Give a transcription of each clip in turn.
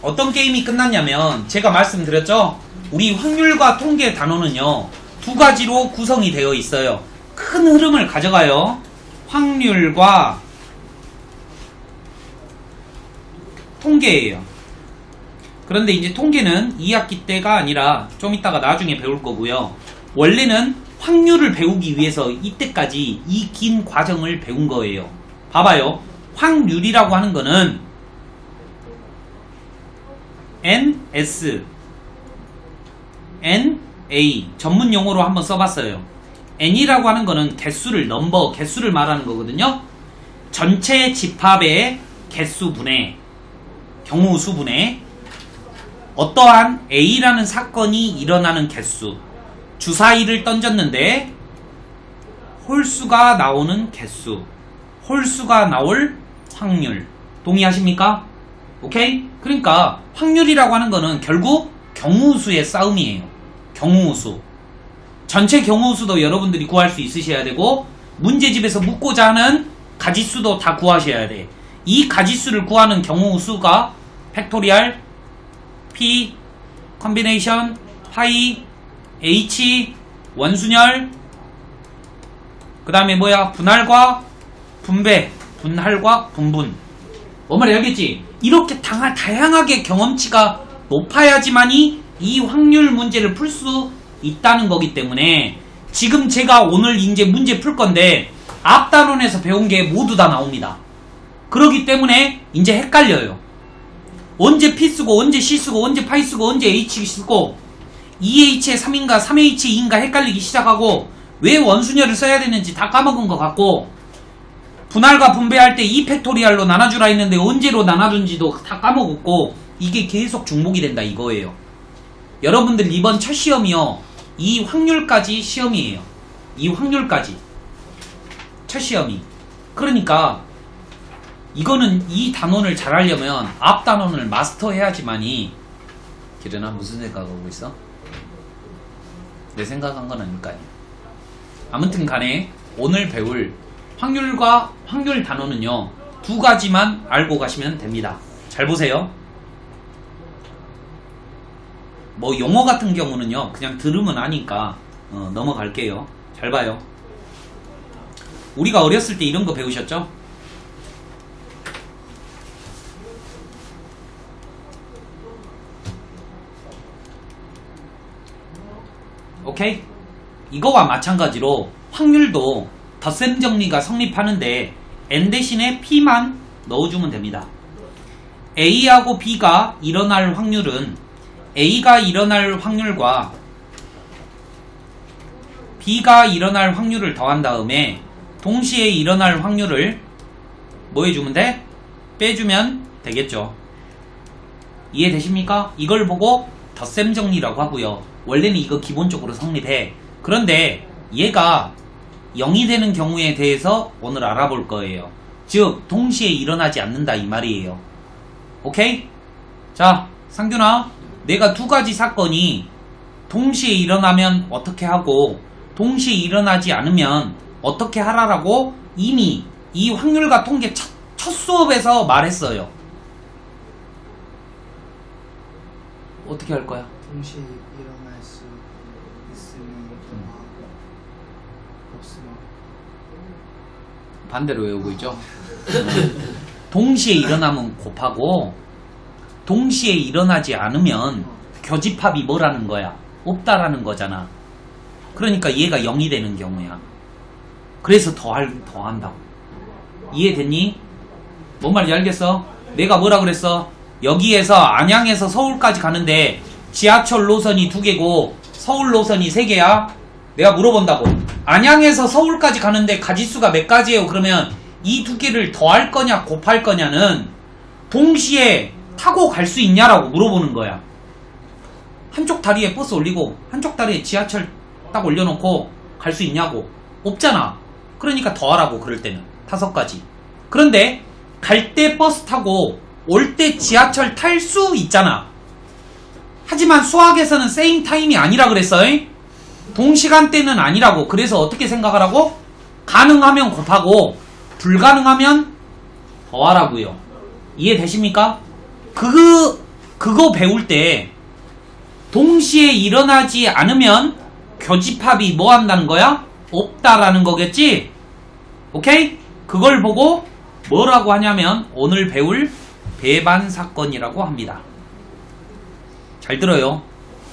어떤 게임이 끝났냐면 제가 말씀드렸죠. 우리 확률과 통계 단어는요 2가지로 구성이 되어 있어요. 큰 흐름을 가져가요. 확률과 통계예요. 그런데 이제 통계는 2학기 때가 아니라 좀 이따가 나중에 배울 거고요. 원래는 확률을 배우기 위해서 이때까지 이 긴 과정을 배운 거예요. 봐봐요. 확률이라고 하는 거는 NS, NA 전문 용어로 한번 써봤어요. N이라고 하는 거는 개수를 개수를 말하는 거거든요. 전체 집합의 개수분의 경우수분의 어떠한 A라는 사건이 일어나는 개수, 주사위를 던졌는데 홀수가 나오는 개수, 홀수가 나올 확률. 동의하십니까? 오케이? 그러니까 확률이라고 하는 거는 결국 경우수의 싸움이에요. 경우수. 전체 경우수도 여러분들이 구할 수 있으셔야 되고 문제집에서 묻고자 하는 가지수도 다 구하셔야 돼. 이 가지수를 구하는 경우수가 팩토리얼, P, 컨비네이션, 파이, H, 원순열, 그 다음에 뭐야? 분할과 분배, 분할과 분분. 뭔 말인지 알겠지? 이렇게 다양하게 경험치가 높아야지만이 이 확률 문제를 풀 수 있다는 거기 때문에 지금 제가 오늘 이제 문제 풀 건데 앞단원에서 배운 게 모두 다 나옵니다. 그러기 때문에 이제 헷갈려요. 언제 P 쓰고 언제 C 쓰고 언제 파이 쓰고 언제 H 쓰고 2H에 3인가 3H 2인가 헷갈리기 시작하고 왜 원순열을 써야 되는지 다 까먹은 것 같고 분할과 분배할 때 2팩토리얼로 나눠주라 했는데 언제로 나눠준지도 다 까먹었고 이게 계속 중복이 된다 이거예요. 여러분들 이번 첫 시험이요. 이 확률까지 시험이에요. 이 확률까지. 첫 시험이. 그러니까 이거는 이 단원을 잘 하려면 앞 단원을 마스터해야지만이. 기련아 무슨 생각하고 있어? 내 생각한 건 아닐까요? 아무튼 간에 오늘 배울 확률과 확률 단원은요 2가지만 알고 가시면 됩니다. 잘 보세요. 뭐 용어 같은 경우는요 그냥 들으면 아니까 넘어갈게요. 잘 봐요. 우리가 어렸을 때 이런 거 배우셨죠? 오케이? 이거와 마찬가지로 확률도 덧셈 정리가 성립하는데 N 대신에 P만 넣어주면 됩니다. A하고 B가 일어날 확률은 A가 일어날 확률과 B가 일어날 확률을 더한 다음에 동시에 일어날 확률을 뭐 해주면 돼? 빼주면 되겠죠. 이해되십니까? 이걸 보고 덧셈 정리라고 하고요. 원래는 이거 기본적으로 성립해. 그런데 얘가 0이 되는 경우에 대해서 오늘 알아볼 거예요. 즉 동시에 일어나지 않는다 이 말이에요. 오케이? 자 상균아, 내가 2가지 사건이 동시에 일어나면 어떻게 하고 동시에 일어나지 않으면 어떻게 하라라고 이미 이 확률과 통계 첫 수업에서 말했어요. 어떻게 할 거야? 동시에 일어날 수 있으면 더하고 없으면 반대로 외우고 있죠. 동시에 일어나면 곱하고 동시에 일어나지 않으면 교집합이 뭐라는 거야? 없다라는 거잖아. 그러니까 얘가 0이 되는 경우야. 그래서 더한다고. 이해됐니? 뭔 말인지 알겠어? 내가 뭐라 그랬어? 여기에서 안양에서 서울까지 가는데 지하철 노선이 2개고 서울 노선이 3개야? 내가 물어본다고. 안양에서 서울까지 가는데 가지수가 몇 가지예요? 그러면 이 2개를 더할 거냐 곱할 거냐는 동시에 타고 갈 수 있냐라고 물어보는 거야. 한쪽 다리에 버스 올리고 한쪽 다리에 지하철 딱 올려놓고 갈 수 있냐고. 없잖아. 그러니까 더하라고. 그럴 때는 5가지. 그런데 갈 때 버스 타고 올 때 지하철 탈 수 있잖아. 하지만 수학에서는 세임 타임이 아니라 그랬어. 동시간대는 아니라고. 그래서 어떻게 생각하라고? 가능하면 곱하고 불가능하면 더하라고요. 이해되십니까? 그거 배울 때 동시에 일어나지 않으면 교집합이 뭐 한다는 거야? 없다라는 거겠지? 오케이? 그걸 보고 뭐라고 하냐면 오늘 배울 배반 사건이라고 합니다. 잘 들어요.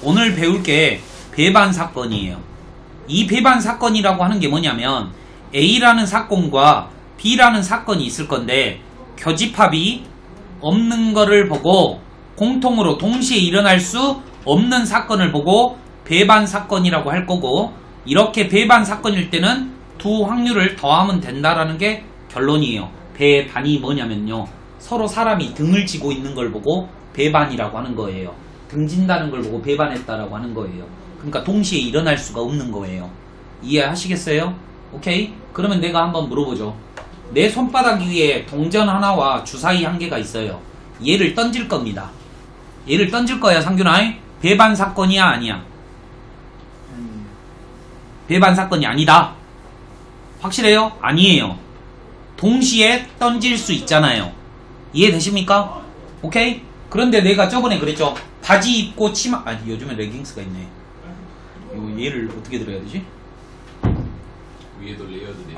오늘 배울 게 배반 사건이에요. 이 배반 사건이라고 하는 게 뭐냐면 A라는 사건과 B라는 사건이 있을 건데 교집합이 없는 거를 보고 공통으로 동시에 일어날 수 없는 사건을 보고 배반 사건이라고 할 거고, 이렇게 배반 사건일 때는 두 확률을 더하면 된다라는 게 결론이에요. 배반이 뭐냐면요, 서로 사람이 등을 지고 있는 걸 보고 배반이라고 하는 거예요. 등진다는 걸 보고 배반했다라고 하는 거예요. 그러니까 동시에 일어날 수가 없는 거예요. 이해하시겠어요? 오케이? 그러면 내가 한번 물어보죠. 내 손바닥 위에 동전 하나와 주사위 한 개가 있어요. 얘를 던질 겁니다. 얘를 던질 거야, 상균아. 배반 사건이야, 아니야? 배반 사건이 아니다. 확실해요? 아니에요. 동시에 던질 수 있잖아요. 이해되십니까? 오케이? 그런데 내가 저번에 그랬죠. 바지 입고 치마, 아니 요즘에 레깅스가 있네. 얘를 어떻게 들어야 되지? 위에도 레이어드 돼.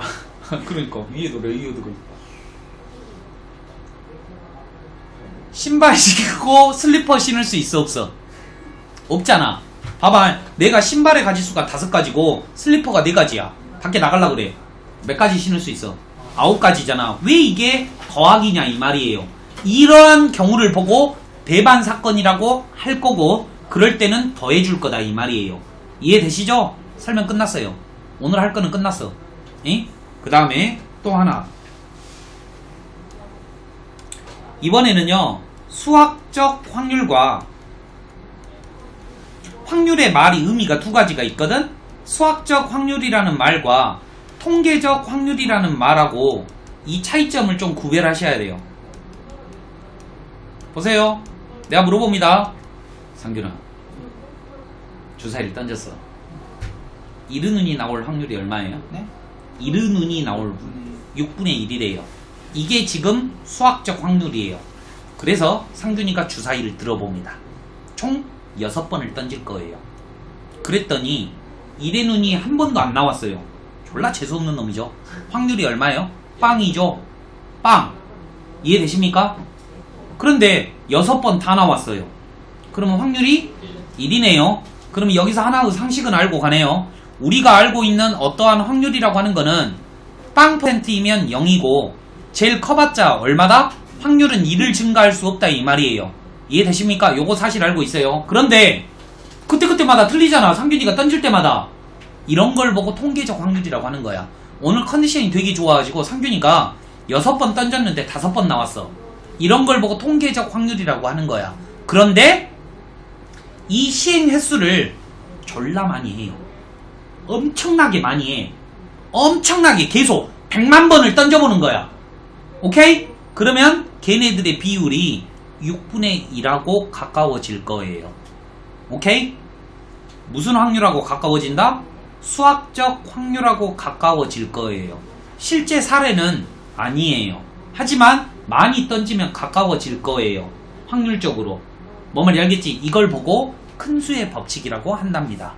그러니까 위에도 레이어드가 있다. 신발 신고 슬리퍼 신을 수 있어, 없어? 없잖아. 봐봐, 내가 신발의 가지수가 5가지고 슬리퍼가 4가지야. 밖에 나가려고 그래. 몇 가지 신을 수 있어? 9가지잖아. 왜 이게 더하기냐 이 말이에요. 이러한 경우를 보고 배반 사건이라고 할 거고, 그럴 때는 더해줄 거다 이 말이에요. 이해되시죠? 설명 끝났어요. 오늘 할 거는 끝났어. 그 다음에 또 하나. 이번에는요, 수학적 확률과 확률의 말이 의미가 2가지가 있거든. 수학적 확률이라는 말과 통계적 확률이라는 말하고 이 차이점을 좀 구별하셔야 돼요. 보세요. 내가 물어봅니다. 상균아, 주사위를 던졌어. 이르눈이 나올 확률이 얼마예요? 네? 이르눈이 나올 6분의 1이래요. 이게 지금 수학적 확률이에요. 그래서 상균이가 주사위를 들어봅니다. 총 6번을 던질 거예요. 그랬더니 1의 눈이 한 번도 안 나왔어요. 졸라 재수없는 놈이죠. 확률이 얼마예요? 빵이죠. 빵. 이해되십니까? 그런데 6번 다 나왔어요. 그러면 확률이 1이네요. 그러면 여기서 하나의 상식은 알고 가네요. 우리가 알고 있는 어떠한 확률이라고 하는 거는 빵 %이면 0이고 제일 커봤자 얼마다? 확률은 1을 증가할 수 없다 이 말이에요. 이해되십니까? 요거 사실 알고 있어요. 그런데 그때그때마다 틀리잖아. 상균이가 던질 때마다. 이런 걸 보고 통계적 확률이라고 하는 거야. 오늘 컨디션이 되게 좋아가지고 상균이가 6번 던졌는데 5번 나왔어. 이런 걸 보고 통계적 확률이라고 하는 거야. 그런데 이 시행 횟수를 졸라 많이 해요. 엄청나게 많이 해. 엄청나게 계속 100만 번을 던져보는 거야. 오케이? 그러면 걔네들의 비율이 6분의 1하고 가까워질 거예요. 오케이? 무슨 확률하고 가까워진다? 수학적 확률하고 가까워질 거예요. 실제 사례는 아니에요. 하지만 많이 던지면 가까워질 거예요. 확률적으로. 뭐 말인지 알겠지? 이걸 보고 큰 수의 법칙이라고 한답니다.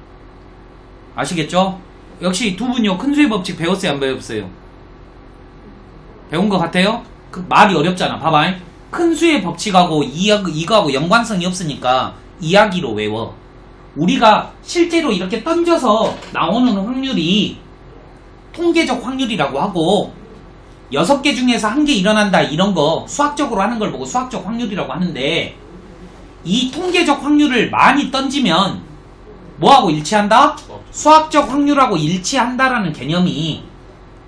아시겠죠? 역시 두 분요, 큰 수의 법칙 배웠어요, 안 배웠어요? 배운 것 같아요? 그 말이 어렵잖아. 봐봐. 큰 수의 법칙하고 이거하고 연관성이 없으니까 이야기로 외워. 우리가 실제로 이렇게 던져서 나오는 확률이 통계적 확률이라고 하고 6개 중에서 1개 일어난다 이런 거 수학적으로 하는 걸 보고 수학적 확률이라고 하는데, 이 통계적 확률을 많이 던지면 뭐하고 일치한다? 수학적 확률하고 일치한다라는 개념이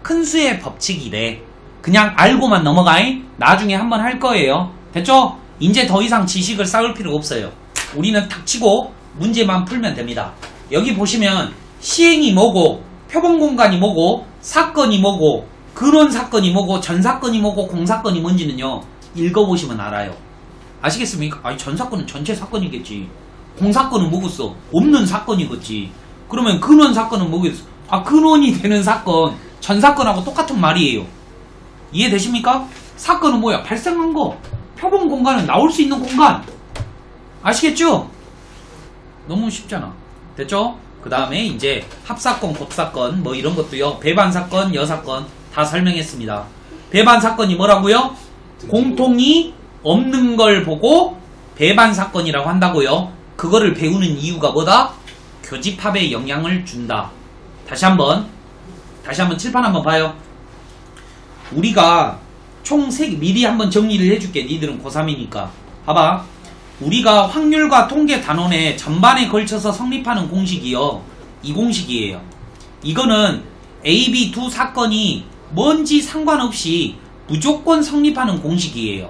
큰 수의 법칙이래. 그냥 알고만 넘어가잉. 나중에 한번 할 거예요. 됐죠? 이제 더 이상 지식을 쌓을 필요가 없어요. 우리는 닥치고 문제만 풀면 됩니다. 여기 보시면 시행이 뭐고, 표본공간이 뭐고, 사건이 뭐고, 근원사건이 뭐고, 전사건이 뭐고, 공사건이 뭔지는요, 읽어보시면 알아요. 아시겠습니까? 아니, 전사건은 전체 사건이겠지. 공사건은 뭐겠어? 없는 사건이겠지. 그러면 근원사건은 뭐겠어? 아, 근원이 되는 사건, 전사건하고 똑같은 말이에요. 이해되십니까? 사건은 뭐야? 발생한 거. 표본공간은 나올 수 있는 공간. 아시겠죠? 너무 쉽잖아. 됐죠? 그 다음에 이제 합사건, 곱사건 뭐 이런 것도요. 배반사건, 여사건 다 설명했습니다. 배반사건이 뭐라고요? 공통이 없는 걸 보고 배반사건이라고 한다고요. 그거를 배우는 이유가 뭐다? 교집합에 영향을 준다. 다시 한번 칠판 한번 봐요. 우리가 총 3개 미리 한번 정리를 해줄게. 니들은 고3이니까 봐봐. 우리가 확률과 통계 단원의 전반에 걸쳐서 성립하는 공식이요. 이 공식이에요. 이거는 A, B 두 사건이 뭔지 상관없이 무조건 성립하는 공식이에요.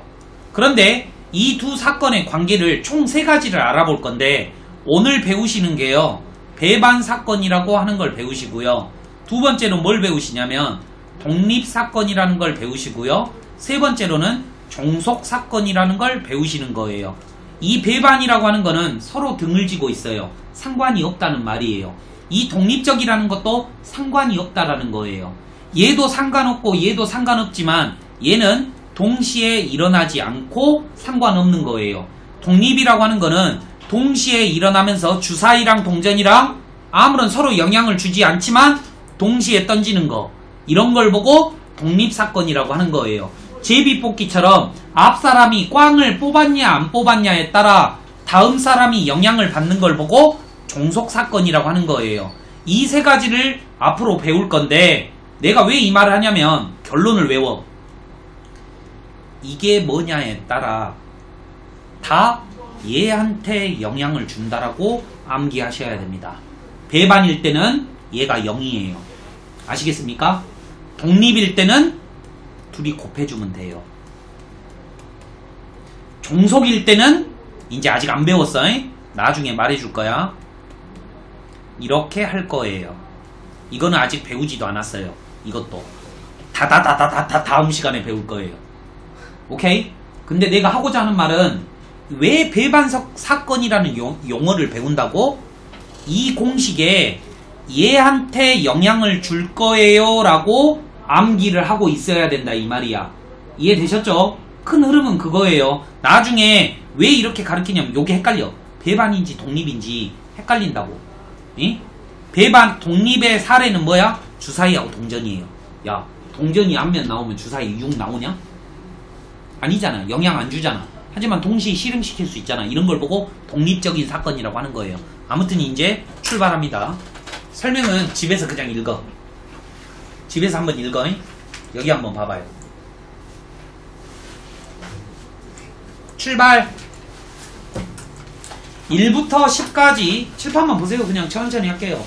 그런데 이 두 사건의 관계를 총 3가지를 알아볼 건데 오늘 배우시는 게요. 배반 사건이라고 하는 걸 배우시고요. 두 번째로 뭘 배우시냐면 독립 사건이라는 걸 배우시고요. 세 번째로는 종속 사건이라는 걸 배우시는 거예요. 이 배반이라고 하는 거는 서로 등을 지고 있어요. 상관이 없다는 말이에요. 이 독립적이라는 것도 상관이 없다라는 거예요. 얘도 상관없고 얘도 상관없지만 얘는 동시에 일어나지 않고 상관없는 거예요. 독립이라고 하는 거는 동시에 일어나면서 주사위랑 동전이랑 아무런 서로 영향을 주지 않지만 동시에 던지는 거, 이런 걸 보고 독립사건이라고 하는 거예요. 제비뽑기처럼 앞 사람이 꽝을 뽑았냐 안 뽑았냐에 따라 다음 사람이 영향을 받는 걸 보고 종속사건이라고 하는 거예요. 이 3가지를 앞으로 배울 건데 내가 왜 이 말을 하냐면 결론을 외워. 이게 뭐냐에 따라 다 얘한테 영향을 준다라고 암기하셔야 됩니다. 배반일 때는 얘가 0이에요. 아시겠습니까? 독립일 때는 둘이 곱해주면 돼요. 종속일 때는 이제 아직 안 배웠어. 나중에 말해줄 거야. 이렇게 할 거예요. 이거는 아직 배우지도 않았어요. 이것도 다음 시간에 배울 거예요. 오케이? 근데 내가 하고자 하는 말은 왜 배반석 사건이라는 용어를 배운다고? 이 공식에 얘한테 영향을 줄 거예요 라고 암기를 하고 있어야 된다 이 말이야. 이해되셨죠? 큰 흐름은 그거예요. 나중에 왜 이렇게 가르치냐면 요게 헷갈려. 배반인지 독립인지 헷갈린다고. 응? 배반, 독립의 사례는 뭐야? 주사위하고 동전이에요. 야, 동전이 한 면 나오면 주사위 6 나오냐? 아니잖아. 영향 안 주잖아. 하지만 동시에 실행시킬 수 있잖아. 이런 걸 보고 독립적인 사건이라고 하는 거예요. 아무튼 이제 출발합니다. 설명은 집에서 그냥 읽어. 집에서 한번 읽어. 여기 한번 봐봐요. 출발. 1부터 10까지 칠판만 보세요. 그냥 천천히 할게요.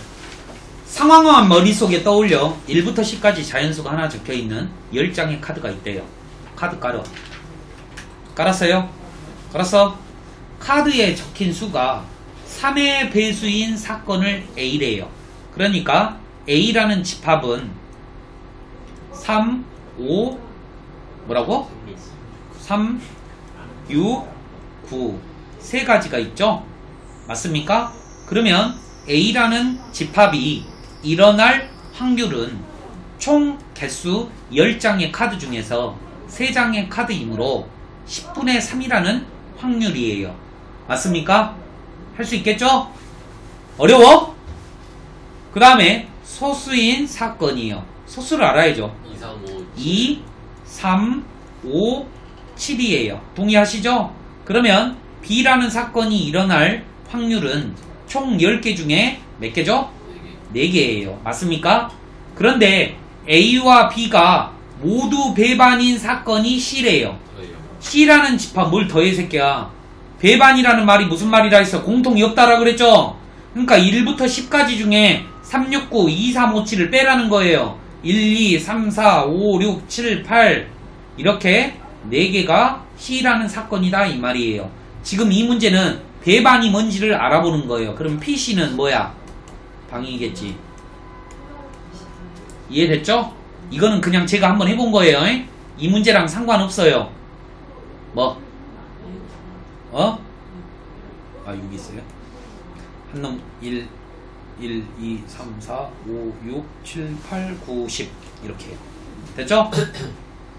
상황만 머릿속에 떠올려. 1부터 10까지 자연수가 하나 적혀있는 10장의 카드가 있대요. 카드 깔어. 깔았어요? 깔았어? 카드에 적힌 수가 3의 배수인 사건을 A래요. 그러니까 A라는 집합은 3, 5 뭐라고? 3, 6, 9 세 가지가 있죠? 맞습니까? 그러면 A라는 집합이 일어날 확률은 총 개수 10장의 카드 중에서 3장의 카드이므로 10분의 3이라는 확률이에요. 맞습니까? 할 수 있겠죠? 어려워? 그 다음에 소수인 사건이에요. 소수를 알아야죠. 2, 3, 5, 7이에요. 동의하시죠? 그러면 B라는 사건이 일어날 확률은 총 10개 중에 몇 개죠? 4개예요. 맞습니까? 그런데 A와 B가 모두 배반인 사건이 C래요. C라는 집합 뭘 더해 새끼야. 배반이라는 말이 무슨 말이라 했어? 공통이 없다라 그랬죠? 그러니까 1부터 10까지 중에 3, 6, 9, 2, 3, 5, 7을 빼라는 거예요. 1, 2, 3, 4, 5, 6, 7, 8 이렇게 4개가 C라는 사건이다 이 말이에요. 지금 이 문제는 배반이 뭔지를 알아보는 거예요. 그럼 PC는 뭐야? 방이겠지. 이해됐죠? 이거는 그냥 제가 한번 해본 거예요. 이 문제랑 상관없어요. 뭐? 어? 아, 6 있어요? 한 놈 1, 2, 3, 4, 5, 6, 7, 8, 9, 10 이렇게 됐죠?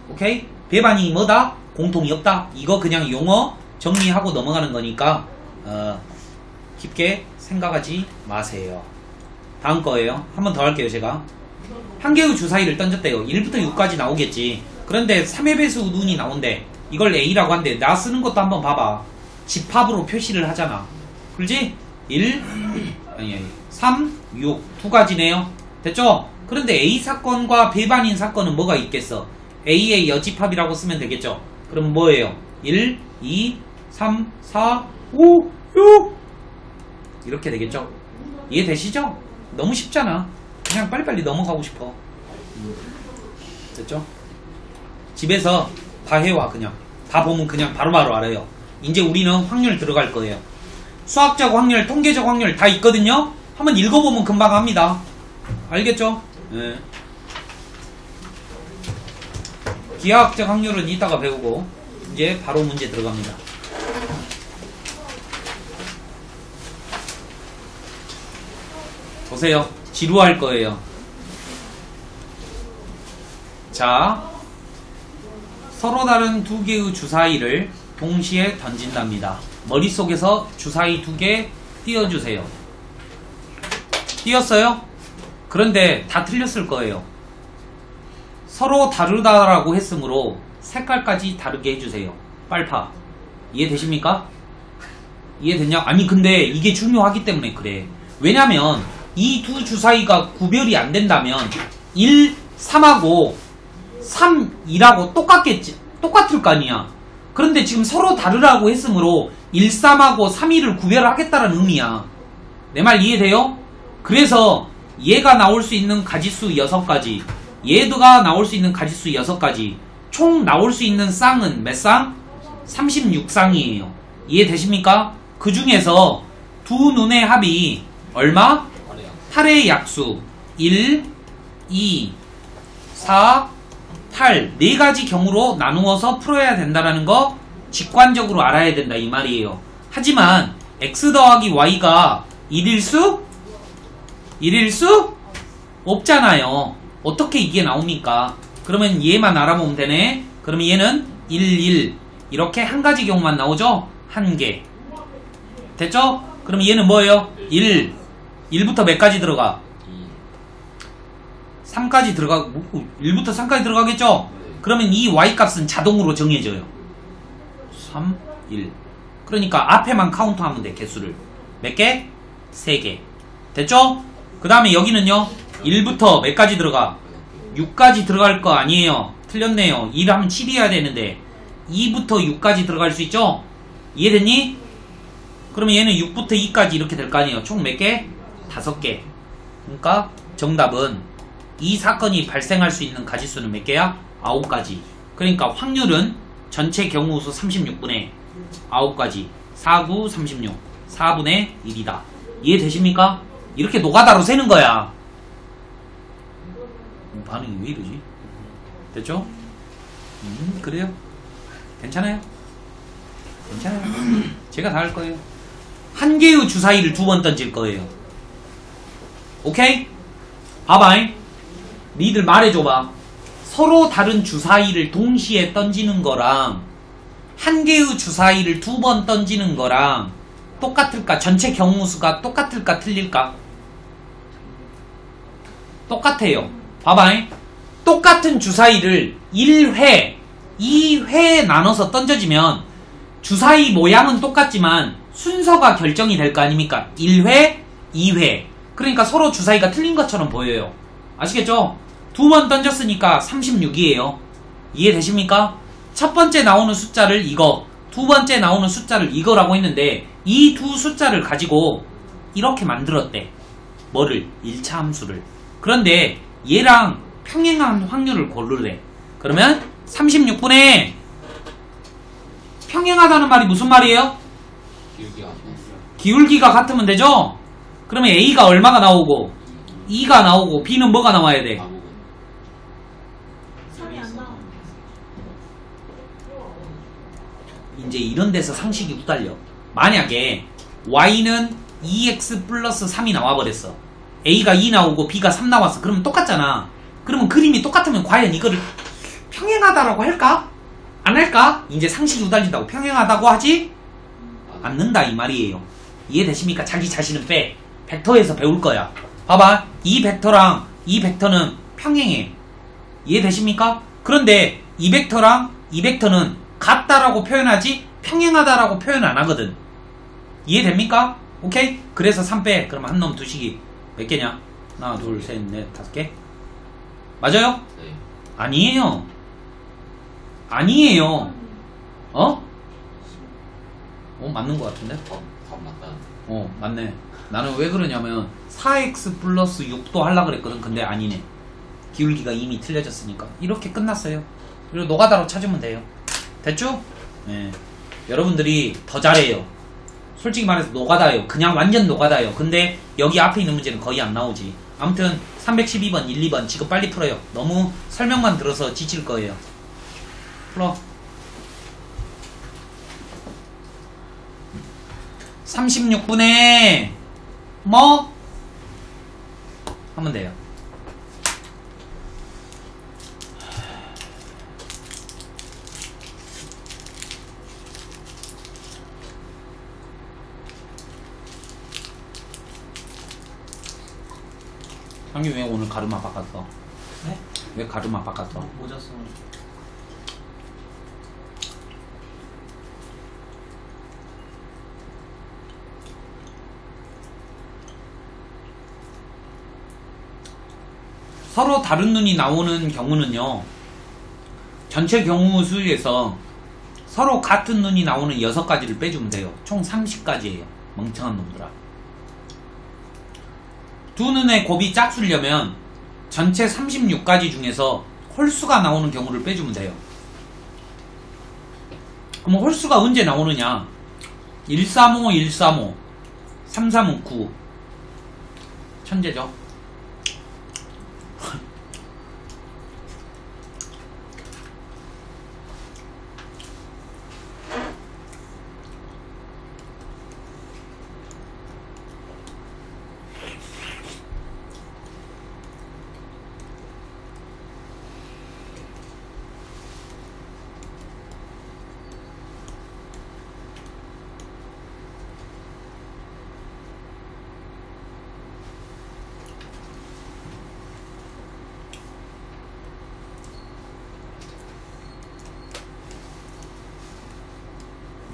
오케이? 배반이 뭐다? 공통이 없다? 이거 그냥 용어 정리하고 넘어가는 거니까 깊게 생각하지 마세요. 다음 거예요. 한 번 더 할게요. 제가 한 개의 주사위를 던졌대요. 1부터 6까지 나오겠지. 그런데 3의 배수 운이 나온대. 이걸 A라고 한대. 나 쓰는 것도 한번 봐봐. 집합으로 표시를 하잖아. 그렇지? 1 아니 3 6 두 가지네요. 됐죠? 그런데 A 사건과 배반인 사건은 뭐가 있겠어? A의 여집합이라고 쓰면 되겠죠? 그럼 뭐예요? 1 2 3 4 5 6 이렇게 되겠죠? 이해되시죠? 너무 쉽잖아. 그냥 빨리빨리 넘어가고 싶어. 됐죠? 집에서 다 해와. 그냥 다 보면 그냥 바로바로 알아요. 이제 우리는 확률 들어갈 거예요. 수학적 확률, 통계적 확률 다 있거든요. 한번 읽어보면 금방 합니다. 알겠죠? 네. 기하학적 확률은 이따가 배우고 이제 바로 문제 들어갑니다. 보세요. 지루할 거예요. 자, 서로 다른 두 개의 주사위를 동시에 던진답니다. 머릿속에서 주사위 2개 띄워주세요. 띄웠어요? 그런데 다 틀렸을 거예요. 서로 다르다라고 했으므로 색깔까지 다르게 해주세요. 빨파. 이해되십니까? 이해됐냐? 아니 근데 이게 중요하기 때문에 그래. 왜냐면 이 두 주사위가 구별이 안 된다면 1, 3하고 3, 2라고 똑같을 거 아니야. 그런데 지금 서로 다르라고 했으므로 1, 3하고 3, 2를 구별하겠다는 의미야. 내 말 이해돼요? 그래서 얘가 나올 수 있는 가지수 6가지, 얘가 나올 수 있는 가지수 6가지, 총 나올 수 있는 쌍은 몇 쌍? 36쌍이에요. 이해되십니까? 그 중에서 두 눈의 합이 얼마? 8의 약수 1, 2, 4, 8 4가지 경우로 나누어서 풀어야 된다는 거 직관적으로 알아야 된다 이 말이에요. 하지만 x 더하기 y가 1일 수? 1일 수? 없잖아요. 어떻게 이게 나옵니까? 그러면 얘만 알아보면 되네. 그러면 얘는 1, 1 이렇게 한 가지 경우만 나오죠? 한 개. 됐죠? 그럼 얘는 뭐예요? 1부터 몇 가지 들어가? 3까지 들어가, 1부터 3까지 들어가겠죠? 그러면 이 y값은 자동으로 정해져요. 3, 1. 그러니까 앞에만 카운트하면 돼, 개수를. 몇 개? 3개. 됐죠? 그 다음에 여기는요, 1부터 몇 가지 들어가? 6까지 들어갈 거 아니에요. 틀렸네요. 1 하면 7이어야 되는데 2부터 6까지 들어갈 수 있죠? 이해됐니? 그러면 얘는 6부터 2까지 이렇게 될 거 아니에요. 총 몇 개? 5개. 그러니까 정답은 이 사건이 발생할 수 있는 가지수는 몇 개야? 9가지. 그러니까 확률은 전체 경우수 36분의 9가지. 4, 9, 36. 4분의 1이다. 이해되십니까? 이렇게 노가다로 세는 거야. 반응이 왜 이러지? 됐죠? 그래요. 괜찮아요. 괜찮아요. 제가 다 할 거예요. 한 개의 주사위를 2번 던질 거예요. 오케이? 봐봐잉. 니들 말해줘봐. 서로 다른 주사위를 동시에 던지는 거랑 한 개의 주사위를 2번 던지는 거랑 똑같을까? 전체 경우수가 똑같을까? 틀릴까? 똑같아요. 봐봐잉. 똑같은 주사위를 1회, 2회 나눠서 던져지면 주사위 모양은 똑같지만 순서가 결정이 될 거 아닙니까? 1회, 2회. 그러니까 서로 주사위가 틀린 것처럼 보여요. 아시겠죠? 2번 던졌으니까 36이에요. 이해되십니까? 첫 번째 나오는 숫자를 이거, 두 번째 나오는 숫자를 이거라고 했는데 이 두 숫자를 가지고 이렇게 만들었대. 뭐를? 1차 함수를. 그런데 얘랑 평행한 확률을 고르래. 그러면 36분의 평행하다는 말이 무슨 말이에요? 기울기가 같으면 되죠? 그러면 A가 얼마가 나오고 2가 나오고 B는 뭐가 나와야 돼? 3이 안 나와. 이제 이런 데서 상식이 후달려. 만약에 Y는 2x 플러스 3이 나와버렸어. A가 2 나오고 B가 3 나왔어. 그러면 똑같잖아. 그러면 그림이 똑같으면 과연 이거를 평행하다라고 할까? 안 할까? 이제 상식이 후달린다고. 평행하다고 하지? 않는다 이 말이에요. 이해되십니까? 자기 자신은 빼. 벡터에서 배울 거야. 봐봐. 이 벡터랑 이 벡터는 평행해. 이해되십니까? 그런데 이 벡터랑 이 벡터는 같다라고 표현하지 평행하다라고 표현 안 하거든. 이해됩니까? 오케이? 그래서 3 빼. 그러면 한 놈 두식이 몇 개냐? 하나, 둘, 셋, 넷, 5개? 맞아요? 네. 아니에요. 아니에요. 어? 맞는 것 같은데? 답 맞다. 맞네. 나는 왜 그러냐면 4x 플러스 6도 하려고 그랬거든. 근데 아니네. 기울기가 이미 틀려졌으니까. 이렇게 끝났어요. 그리고 노가다로 찾으면 돼요. 됐죠? 네. 여러분들이 더 잘해요. 솔직히 말해서 노가다예요. 그냥 완전 노가다예요. 근데 여기 앞에 있는 문제는 거의 안 나오지. 아무튼 312번, 1, 2번 지금 빨리 풀어요. 너무 설명만 들어서 지칠 거예요. 풀어. 36분에 뭐? 하면 돼요. 형님 왜 오늘 가르마 바꿨어? 네? 왜 가르마 바꿨어? 모자 써. 서로 다른 눈이 나오는 경우는요, 전체 경우 수에서 서로 같은 눈이 나오는 6가지를 빼주면 돼요. 총 30가지예요. 멍청한 놈들아. 두 눈의 곱이 짝수려면 전체 36가지 중에서 홀수가 나오는 경우를 빼주면 돼요. 그럼 홀수가 언제 나오느냐? 135, 135, 335, 9. 천재죠?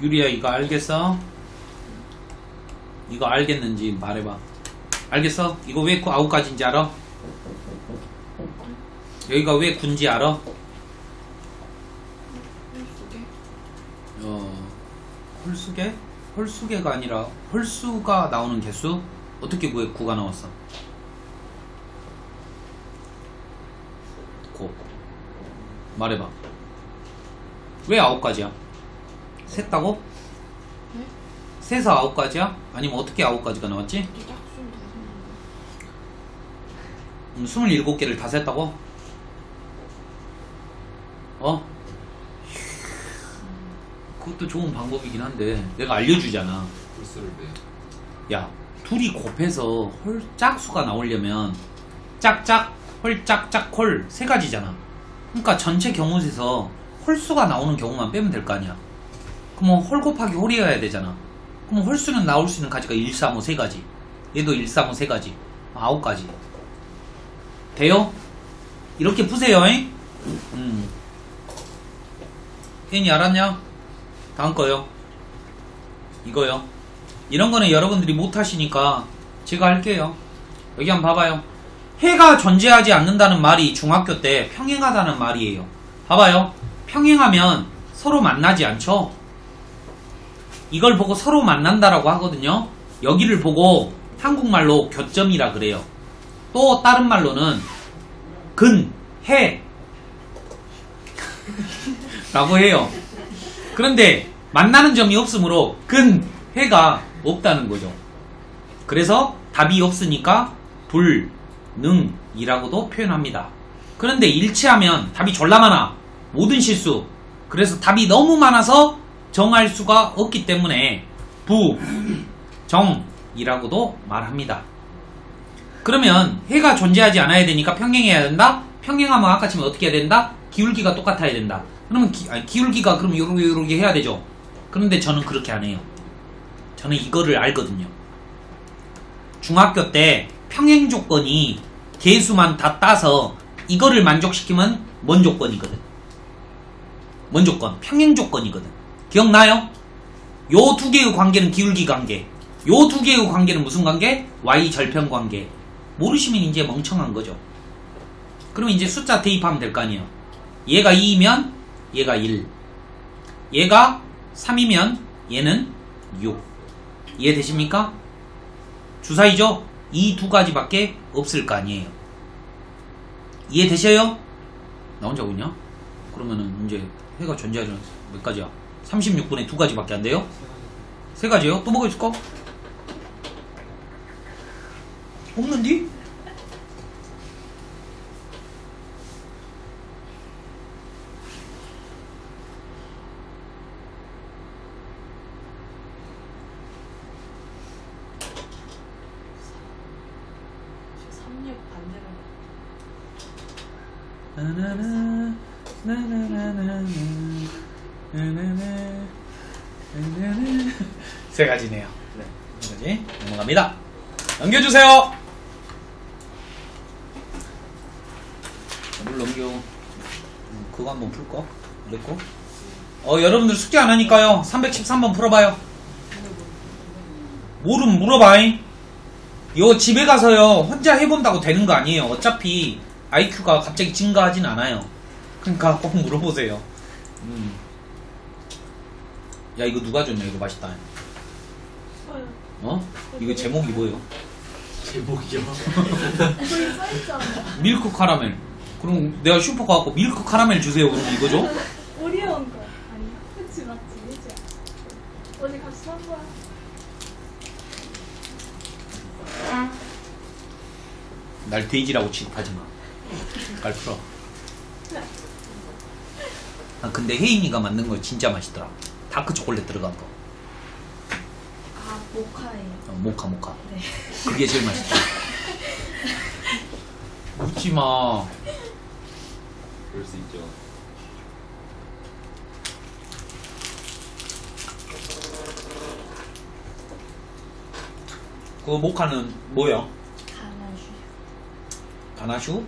유리야 이거 알겠어? 이거 알겠는지 말해봐. 알겠어? 이거 왜 9가지인지 알아? 여기가 왜 9인지 알아? 홀수개? 홀수개가 아니라 홀수가 나오는 개수? 어떻게 9에 9가 나왔어? 고 말해봐. 왜 9가지야? 셌다고? 네? 세서 9가지야? 아니면 어떻게 9가지가 나왔지? 27개를 다 셌다고? 그것도 좋은 방법이긴 한데 내가 알려주잖아. 홀수를 내. 야, 둘이 곱해서 홀짝수가 나오려면 짝짝, 홀짝짝, 홀 3가지잖아. 그러니까 전체 경우에서 홀수가 나오는 경우만 빼면 될 거 아니야. 그럼 홀 곱하기 홀이어야 되잖아. 그럼 홀수는 나올 수 있는 가지가 1, 3, 5 3가지. 얘도 1, 3, 5 3가지. 9가지. 돼요? 이렇게 푸세요. 괜히 알았냐? 다음 거요. 이거요. 이런 거는 여러분들이 못하시니까 제가 할게요. 여기 한번 봐봐요. 해가 존재하지 않는다는 말이 중학교 때 평행하다는 말이에요. 봐봐요. 평행하면 서로 만나지 않죠? 이걸 보고 서로 만난다라고 하거든요. 여기를 보고 한국말로 교점이라 그래요. 또 다른 말로는 근, 해 라고 해요. 그런데 만나는 점이 없으므로 근, 해가 없다는 거죠. 그래서 답이 없으니까 불, 능 이라고도 표현합니다. 그런데 일치하면 답이 졸라 많아. 모든 실수. 그래서 답이 너무 많아서 정할 수가 없기 때문에 부, 정 이라고도 말합니다. 그러면 해가 존재하지 않아야 되니까 평행해야 된다? 평행하면 아까 치면 어떻게 해야 된다? 기울기가 똑같아야 된다. 그러면 기울기가 그럼 요렇게 해야 되죠. 그런데 저는 그렇게 안 해요. 저는 이거를 알거든요. 중학교 때 평행 조건이 개수만 다 따서 이거를 만족시키면 뭔 조건이거든? 뭔 조건? 평행 조건이거든. 기억나요? 요 두 개의 관계는 기울기 관계. 요 두 개의 관계는 무슨 관계? Y 절편 관계. 모르시면 이제 멍청한 거죠. 그러면 이제 숫자 대입하면 될 거 아니에요. 얘가 2이면 얘가 1. 얘가 3이면 얘는 6. 이해되십니까? 주사위죠? 이 두 가지밖에 없을 거 아니에요. 이해되셔요? 나 혼자 보냐? 그러면은 이제 해가 존재하지 몇 가지야? 36분에 두 가지밖에 안 돼요? 세 가지요? 또 뭐가 있을까? 없는디? 세 가지네요. 네, 세 가지 넘어갑니다. 넘겨주세요. 물 넘겨. 그거 한번 풀까? 그랬고. 여러분들 숙제 안 하니까요. 313번 풀어봐요. 모르면 물어봐잉. 이거 집에 가서요 혼자 해본다고 되는 거 아니에요. 어차피 IQ가 갑자기 증가하진 않아요. 그러니까 꼭 물어보세요. 야 이거 누가 줬냐? 이거 맛있다. 어? 이거 제목이 뭐예요? 제목이요? 거기 써있잖아. 밀크 카라멜. 그럼 내가 슈퍼 가갖고 밀크 카라멜 주세요. 그럼 이거 줘? 오리온 거 아니야? 그치 맞지? 그치? 어디 같이 산 거야? 날 돼지라고 취급하지 마. 깔 풀어. 아, 근데 혜인이가 만든 거 진짜 맛있더라. 다크 초콜릿 들어간 거. 아 모카예요. 모카. 네. 그게 제일 맛있다. 웃지 마. 그럴 수 있죠. 그 모카는 뭐야? 가나슈. 가나슈?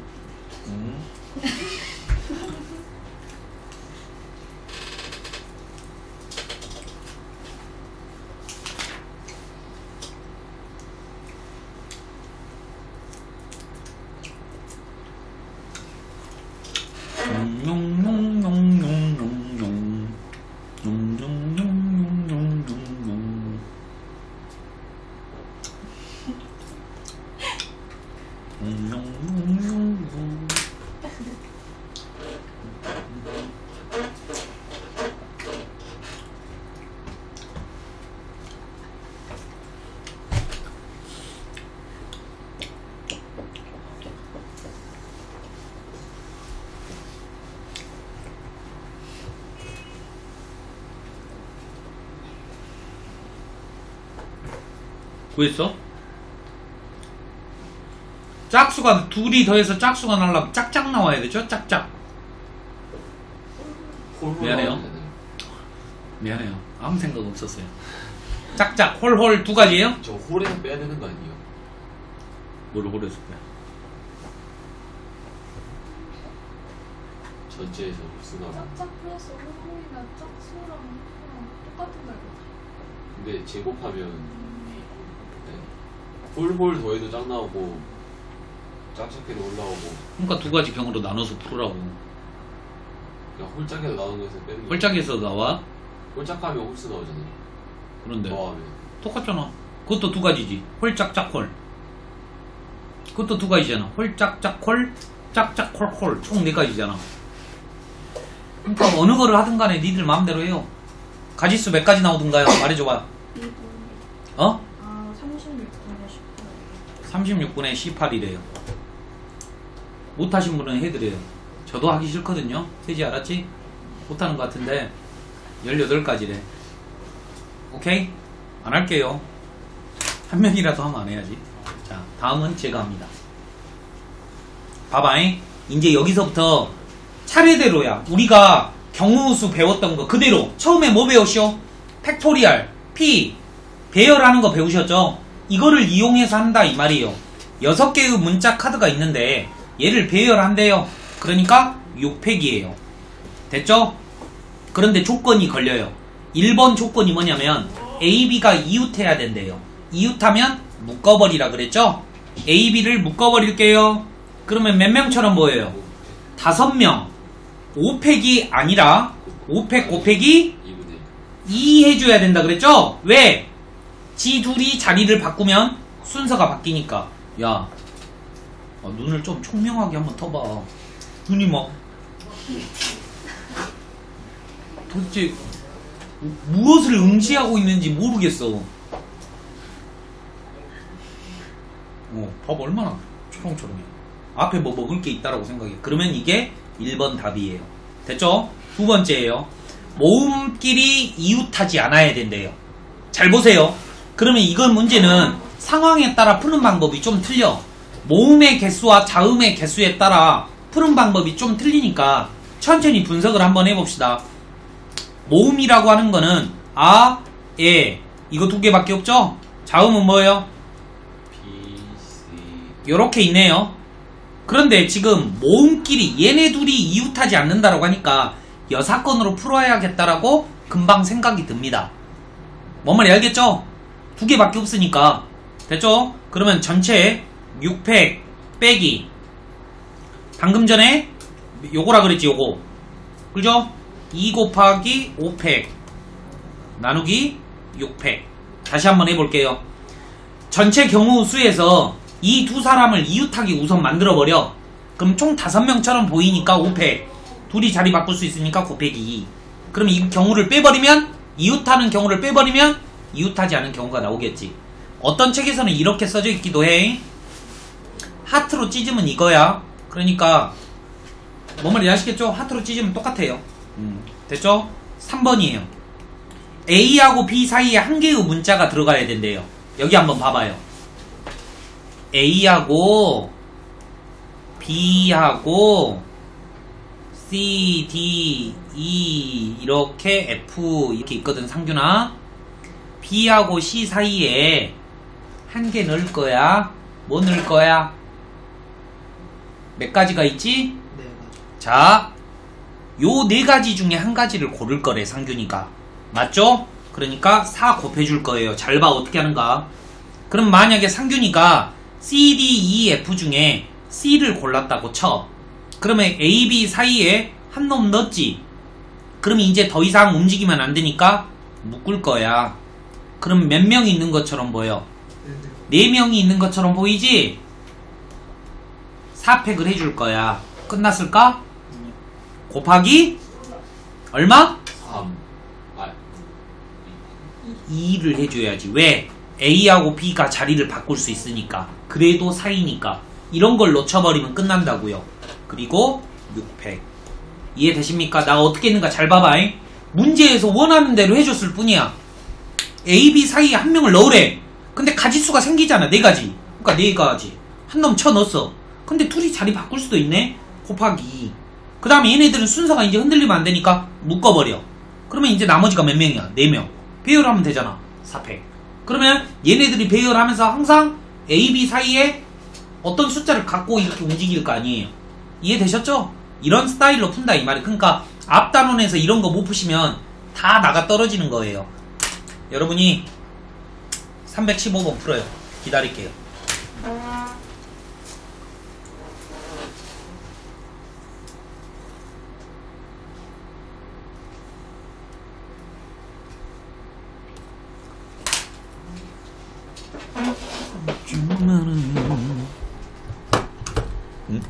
구했어? 짝수가 둘이 더해서 짝수가 나려면 짝짝 나와야 되죠? 짝짝. 미안해요. 미안해요. 아무 생각 없었어요. 짝짝 홀홀 두 가지예요? 저 홀에서 빼야 되는 거 아니에요? 뭘 홀에서 빼? 전체에서 홀수가. 짝짝 플러스 홀홀이나 짝수랑 똑같은 거야. 근데 제곱하면 홀홀 더해도 짝 나오고 짝짝해도 올라오고. 그러니까 두 가지 경우로 나눠서 풀으라고. 그냥 홀짝에서 나오는 거에서 빼는 거. 홀짝에서 나와? 홀짝하면 홀수 나오잖아요. 그런데 더하면. 똑같잖아. 그것도 두 가지지. 홀짝짝홀. 그것도 두 가지잖아. 홀짝짝홀, 짝짝홀홀. 총 네 가지잖아. 그러니까 어느 거를 하든 간에 니들 마음대로 해요. 가지수 몇 가지 나오든가요? 말해줘봐. 2분. 어? 아 36분에 18. 36분의 18이래요. 못하신 분은 해드려요. 저도 하기 싫거든요. 세지 알았지? 못하는 것 같은데 18가지래. 오케이? 안 할게요. 한 명이라도 하면 안 해야지. 자, 다음은 제가 합니다. 봐봐잉. 이제 여기서부터 차례대로야. 우리가 경우수 배웠던 거 그대로. 처음에 뭐 배웠쇼? 팩토리얼, P, 배열하는 거 배우셨죠? 이거를 이용해서 한다 이 말이에요. 6개의 문자 카드가 있는데 얘를 배열한대요. 그러니까 6팩이에요. 됐죠? 그런데 조건이 걸려요. 1번 조건이 뭐냐면 A, B가 이웃해야 된대요. 이웃하면 묶어버리라 그랬죠? A, B를 묶어버릴게요. 그러면 몇 명처럼 보여요? 5명. 5팩이 아니라 5팩 곱하기 2 해줘야 된다 그랬죠? 왜? 지 둘이 자리를 바꾸면 순서가 바뀌니까. 야, 눈을 좀 총명하게 한번 떠봐. 눈이 막 도대체 무엇을 응시하고 있는지 모르겠어. 봐봐 얼마나 초롱초롱해. 앞에 뭐 먹을 게 있다라고 생각해. 그러면 이게 1번 답이에요. 됐죠? 두 번째예요. 모음끼리 이웃하지 않아야 된대요. 잘 보세요. 그러면 이건 문제는 상황에 따라 푸는 방법이 좀 틀려. 모음의 개수와 자음의 개수에 따라 푸는 방법이 좀 틀리니까 천천히 분석을 한번 해봅시다. 모음이라고 하는 거는 아, 에 이거 두 개밖에 없죠? 자음은 뭐예요? B, C. 요렇게 있네요. 그런데 지금 모음끼리 얘네 둘이 이웃하지 않는다라고 하니까 여사건으로 풀어야겠다라고 금방 생각이 듭니다. 뭔 말인지 알겠죠? 두 개밖에 없으니까. 됐죠? 그러면 전체 6팩 빼기 방금 전에 요거라 그랬지 요거. 그죠? 2 곱하기 5팩 나누기 6팩. 다시 한번 해볼게요. 전체 경우 수에서 이 두 사람을 이웃하기 우선 만들어버려. 그럼 총 5명처럼 보이니까 5팩. 둘이 자리 바꿀 수 있으니까 곱하기 2. 그럼 이 경우를 빼버리면, 이웃하는 경우를 빼버리면 이웃하지 않은 경우가 나오겠지. 어떤 책에서는 이렇게 써져 있기도 해. 하트로 찢으면 이거야. 그러니까 뭔 말인지 아시겠죠? 하트로 찢으면 똑같아요. 됐죠? 3번이에요. A하고 B 사이에 한 개의 문자가 들어가야 된대요. 여기 한번 봐봐요. A하고 B하고 C, D, E 이렇게 F 이렇게 있거든 상균아. B하고 C 사이에 한 개 넣을 거야. 뭐 넣을 거야? 몇 가지가 있지? 네 가지. 자, 요 네 가지 중에 한 가지를 고를 거래 상균이가. 맞죠? 그러니까 4 곱해줄 거예요. 잘 봐 어떻게 하는가. 그럼 만약에 상균이가 C, D, E, F 중에 C를 골랐다고 쳐. 그러면 A, B 사이에 한 놈 넣었지. 그럼 이제 더 이상 움직이면 안 되니까 묶을 거야. 그럼 몇 명이 있는 것처럼 보여? 4명이 있는 것처럼 보이지? 4팩을 해줄 거야. 끝났을까? 곱하기 얼마? 3. 2를 해줘야지. 왜? A하고 B가 자리를 바꿀 수 있으니까. 그래도 사이니까. 이런 걸 놓쳐버리면 끝난다고요. 그리고 6팩. 이해되십니까? 나 어떻게 했는가 잘 봐봐. 문제에서 원하는 대로 해줬을 뿐이야. A, B 사이에 한 명을 넣으래. 근데 가지수가 생기잖아. 4가지. 그러니까 4가지. 한 놈 쳐 넣었어. 근데 둘이 자리 바꿀 수도 있네. 곱하기 2. 그 다음에 얘네들은 순서가 이제 흔들리면 안 되니까 묶어버려. 그러면 이제 나머지가 몇 명이야? 4명. 배열하면 되잖아. 4팩. 그러면 얘네들이 배열하면서 항상 A, B 사이에 어떤 숫자를 갖고 이렇게 움직일 거 아니에요. 이해되셨죠? 이런 스타일로 푼다 이 말이. 그러니까 앞단원에서 이런 거 못 푸시면 다 나가 떨어지는 거예요. 여러분이 315번 풀어요. 기다릴게요. 응?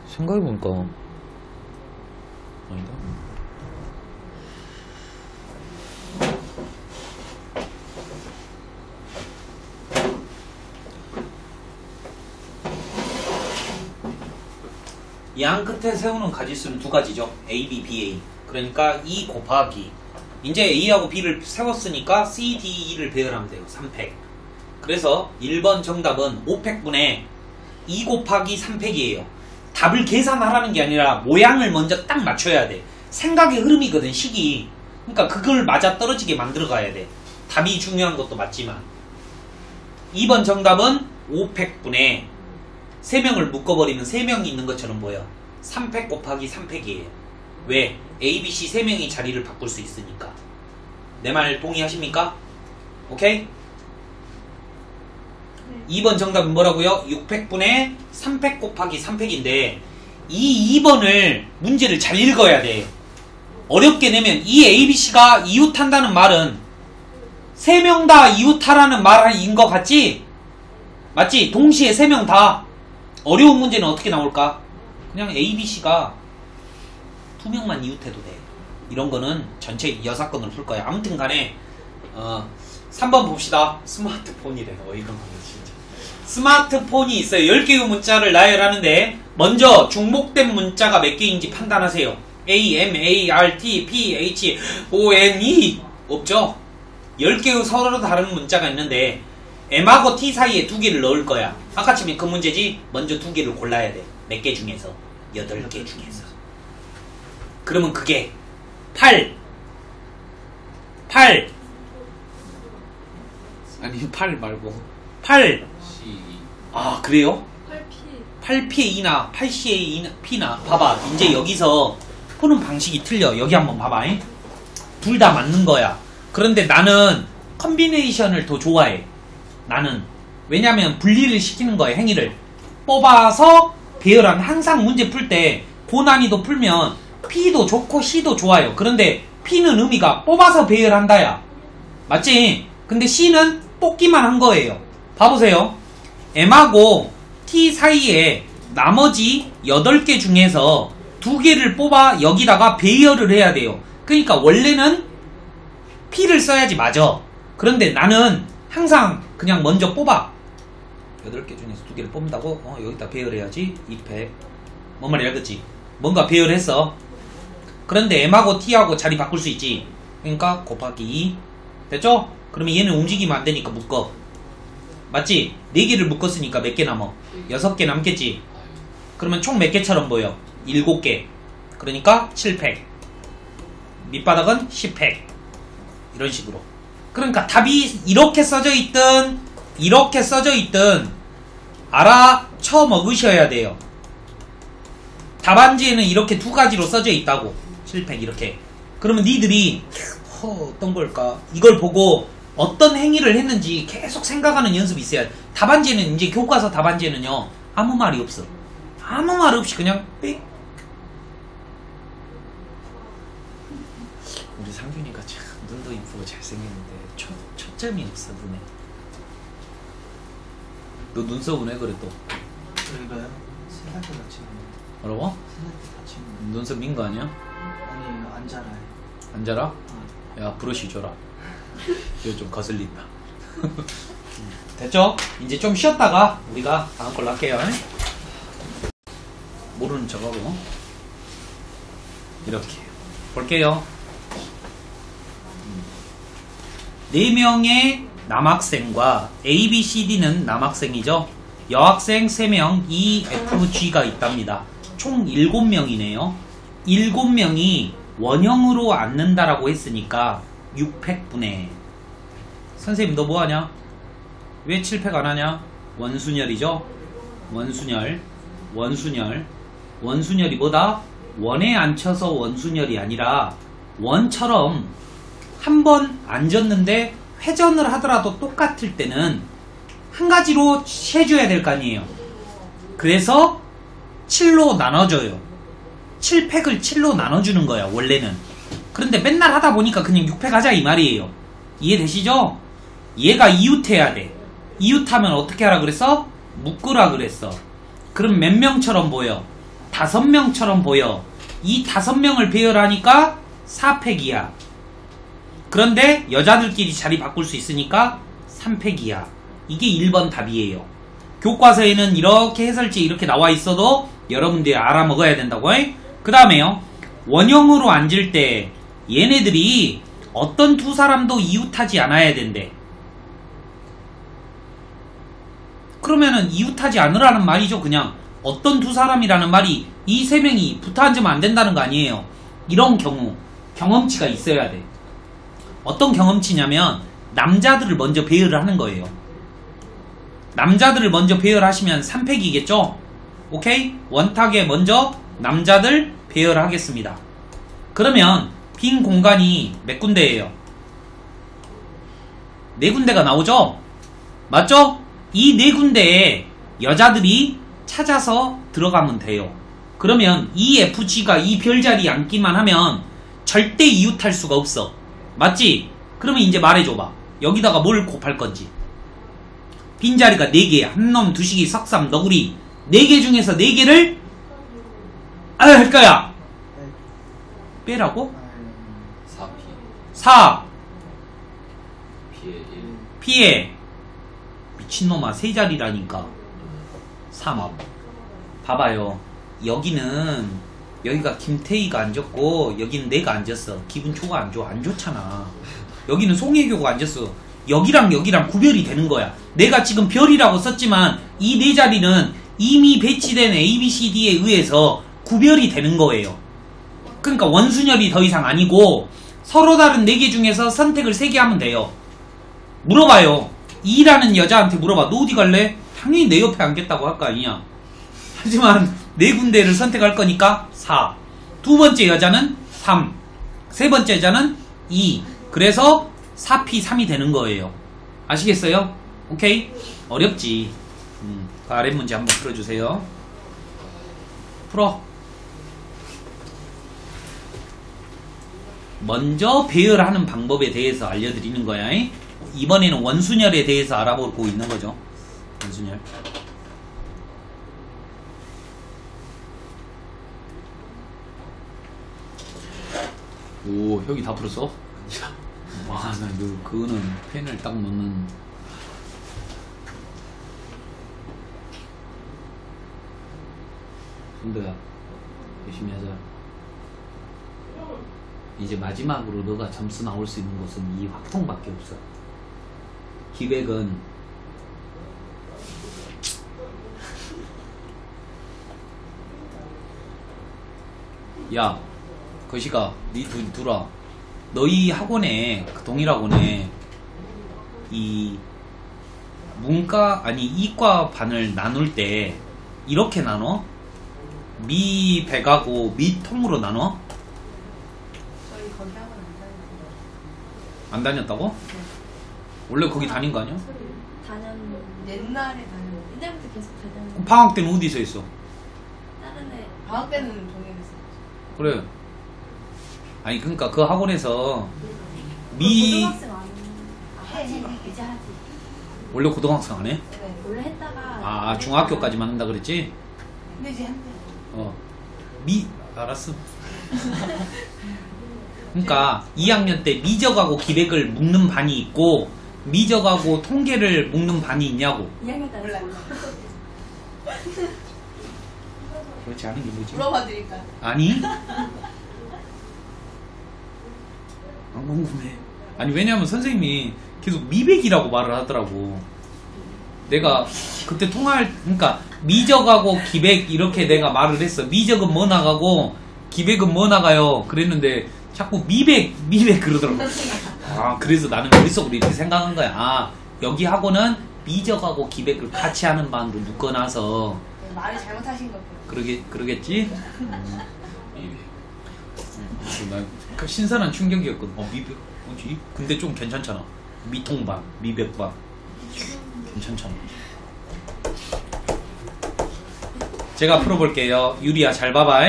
생각해보니까 아니다. 양 끝에 세우는 가지수는 두 가지죠. A, B, B, A. 그러니까 2 곱하기 이제 A하고 B를 세웠으니까 C, D, E를 배열하면 돼요. 3팩. 그래서 1번 정답은 5팩분의 2 곱하기 3팩이에요. 답을 계산하라는 게 아니라 모양을 먼저 딱 맞춰야 돼. 생각의 흐름이거든, 식이. 그러니까 그걸 맞아 떨어지게 만들어 가야 돼. 답이 중요한 것도 맞지만. 2번 정답은 5팩분에 3명을 묶어버리면 3명이 있는 것처럼 보여. 3팩 곱하기 3팩이에요. 왜? A, B, C 3명이 자리를 바꿀 수 있으니까. 내 말 동의하십니까? 오케이? 네. 2번 정답은 뭐라고요? 6팩분에 3팩 곱하기 3팩인데 이 2번을 문제를 잘 읽어야 돼. 어렵게 내면 이 ABC가 이웃한다는 말은 3명 다 이웃하라는 말인 것 같지? 맞지? 동시에 3명 다. 어려운 문제는 어떻게 나올까? 그냥 ABC가 2명만 이웃해도 돼. 이런 거는 전체 여사건을 풀 거야. 아무튼 간에 3번 봅시다. 스마트폰이래. 어이가 없네 진짜. 스마트폰이 있어요. 10개의 문자를 나열하는데 먼저 중복된 문자가 몇 개인지 판단하세요. A, M, A, R, T, P, H, O, N, E 없죠? 10개의 서로 다른 문자가 있는데 M하고 T 사이에 2개를 넣을 거야. 아까처럼 그 문제지? 먼저 2개를 골라야 돼. 몇 개 중에서? 8개 중에서. 그러면 그게 8 아니 8 말고 8 C. 아 그래요? 8P 8P의 2나 8C의 P나 봐봐. 이제 여기서 푸는 방식이 틀려. 여기 한번 봐봐. 둘 다 맞는 거야. 그런데 나는 컨비네이션을 더 좋아해. 나는 왜냐면 분리를 시키는 거야. 행위를 뽑아서 배열하면 항상 문제 풀 때 고난이도 풀면 P도 좋고 C도 좋아요. 그런데 P는 의미가 뽑아서 배열한다야. 맞지? 근데 C는 뽑기만 한 거예요. 봐보세요. M하고 T 사이에 나머지 8개 중에서 2개를 뽑아 여기다가 배열을 해야 돼요. 그러니까 원래는 P를 써야지 맞아. 그런데 나는 항상 그냥 먼저 뽑아. 8개 중에서 2개를 뽑는다고? 여기다 배열해야지. 2팩. 뭔 말인지 알겠지? 뭔가 배열했어. 그런데 M하고 T하고 자리 바꿀 수 있지. 그러니까 곱하기 2. 됐죠? 그러면 얘는 움직이면 안 되니까 묶어. 맞지? 4개를 묶었으니까 몇 개 남어? 6개 남겠지? 그러면 총 몇 개처럼 보여? 7개. 그러니까 7팩. 밑바닥은 10팩. 이런 식으로. 그러니까 답이 이렇게 써져 있든 이렇게 써져 있든 알아쳐 먹으셔야 돼요. 답안지에는 이렇게 2가지로 써져 있다고. 7팩 이렇게. 그러면 니들이 어떤 걸까? 이걸 보고 어떤 행위를 했는지 계속 생각하는 연습이 있어야 돼. 답안지에는 이제 교과서 답안지에는요 아무 말이 없어. 아무 말 없이 그냥 삑. 우리 상균이가 참 눈도 이쁘고 잘생겼는데 초점이 없어 눈에. 너 눈썹은 왜 그래 또? 이거요? 세살 때 다친 거. 뭐라고? 세살 때 다친 거. 눈썹 민 거 아니야? 아니 안 자라요. 안 자라? 야 브러쉬 줘라. 이거 좀 거슬린다. 됐죠? 이제 좀 쉬었다가 우리가 다음 걸로 할게요. 모르는 척하고 이렇게 볼게요. 4명의 남학생과 A, B, C, D는 남학생이죠. 여학생 3명 E, F, G가 있답니다. 총 7명이네요. 7명이 원형으로 앉는다라고 했으니까 6팩분에 선생님 너 뭐하냐? 왜 7팩 안하냐? 원순열이죠. 원순열이 뭐다? 원에 앉혀서 원순열이 아니라 원처럼 한 번 앉았는데 회전을 하더라도 똑같을 때는 한 가지로 해줘야 될 거 아니에요. 그래서 7로 나눠줘요. 7팩을 7로 나눠주는 거야 원래는. 그런데 맨날 하다 보니까 그냥 6팩 하자 이 말이에요. 이해되시죠? 얘가 이웃해야 돼. 이웃하면 어떻게 하라 그랬어? 묶으라 그랬어. 그럼 몇 명처럼 보여? 5명처럼 보여. 이 5명을 배열하니까 4팩이야. 그런데 여자들끼리 자리 바꿀 수 있으니까 3팩이야. 이게 1번 답이에요. 교과서에는 이렇게 해설지 이렇게 나와 있어도 여러분들이 알아먹어야 된다고. 그 다음에요. 원형으로 앉을 때 얘네들이 어떤 두 사람도 이웃하지 않아야 된대. 그러면은 이웃하지 않으라는 말이죠. 그냥 어떤 두 사람이라는 말이 이 세 명이 붙어 앉으면 안 된다는 거 아니에요. 이런 경우 경험치가 있어야 돼. 어떤 경험치냐면 남자들을 먼저 배열을 하는 거예요. 남자들을 먼저 배열하시면 3팩이겠죠? 오케이? 원탁에 먼저 남자들 배열하겠습니다. 그러면 빈 공간이 몇 군데예요? 4군데가 나오죠? 맞죠? 이 4군데에 여자들이 찾아서 들어가면 돼요. 그러면 EFG가 이 별자리에 앉기만 하면 절대 이웃할 수가 없어. 맞지? 그러면 이제 말해줘봐. 여기다가 뭘 곱할 건지. 빈자리가 4개, 한놈, 두식이, 석삼, 너구리 4개 중에서 4개를 할 거야. 빼라고? 4P 4 P에 1 피해. 미친놈아, 3자리라니까. 3. 봐봐요. 여기가 김태희가 앉았고 여기는 내가 앉았어. 기분 좋아 안 좋아? 안 좋잖아. 여기는 송혜교가 앉았어. 여기랑 여기랑 구별이 되는 거야. 내가 지금 별이라고 썼지만 이 4자리는 이미 배치된 ABCD에 의해서 구별이 되는 거예요. 그러니까 원순열이 더 이상 아니고 서로 다른 4개 중에서 선택을 3개 하면 돼요. 물어봐요. 2라는 여자한테 물어봐. 너 어디 갈래? 당연히 내 옆에 앉겠다고 할 거 아니냐. 하지만 4군데를 선택할 거니까 4. 두 번째 여자는 3. 세 번째 여자는 2. 그래서 4P 3이 되는 거예요. 아시겠어요? 오케이? 어렵지. 그 아랫 문제 한번 풀어주세요. 풀어. 먼저 배열하는 방법에 대해서 알려드리는 거야. 이번에는 원순열에 대해서 알아보고 있는 거죠. 원순열. 오, 혁이 다 풀었어? 와, 나 그거는 펜을 딱 넣는. 순도야, 열심히 하자. 이제 마지막으로 너가 점수 나올 수 있는 곳은 이 확통밖에 없어. 기획은 야, 거시가 니 둘아, 너희 학원에, 그 동일학원에 이 문과 아니 이과 반을 나눌 때 이렇게 나눠? 미백하고 미통으로 나눠? 저희 거기 학원 안 다녔다고? 네. 원래 거기 다닌 거 아니야? 옛날에 다녔는데 옛날부터 계속 다녔는데 방학 때는 어디서 했어? 다른 애 방학 때는 동해에서 그래. 아니 그러니까 그 학원에서 미 고등학생 아니야. 하지 이제 하지. 원래 고등학생 안 해? 네 원래 했다가 아 중학교까지만 한다 그랬지? 근데 이제 한대. 알았어. 그러니까 2학년 때 미적하고 기백을 묶는 반이 있고 미적하고 통계를 묶는 반이 있냐고. 2학년 때 몰라. 그렇지 않은 게 뭐지? 물어봐 드릴까요? 아니? 안 궁금해. 아니 왜냐면 선생님이 계속 미백이라고 말을 하더라고. 내가 그때 그러니까 미적하고 기백 이렇게 내가 말을 했어. 미적은 뭐 나가고 기백은 뭐 나가요. 그랬는데 자꾸 미백 그러더라고. 아 그래서 나는 머릿속으로 이렇게 생각한 거야. 아 여기 학원은 미적하고 기백을 같이 하는 반으로 묶어놔서 네, 말을 잘못하신 것 같아요. 그러겠지? 난 신선한 충격이었거든. 미백 뭐지? 근데 좀 괜찮잖아. 미통반, 미백반 괜찮잖아. 제가 풀어볼게요. 유리야 잘 봐봐.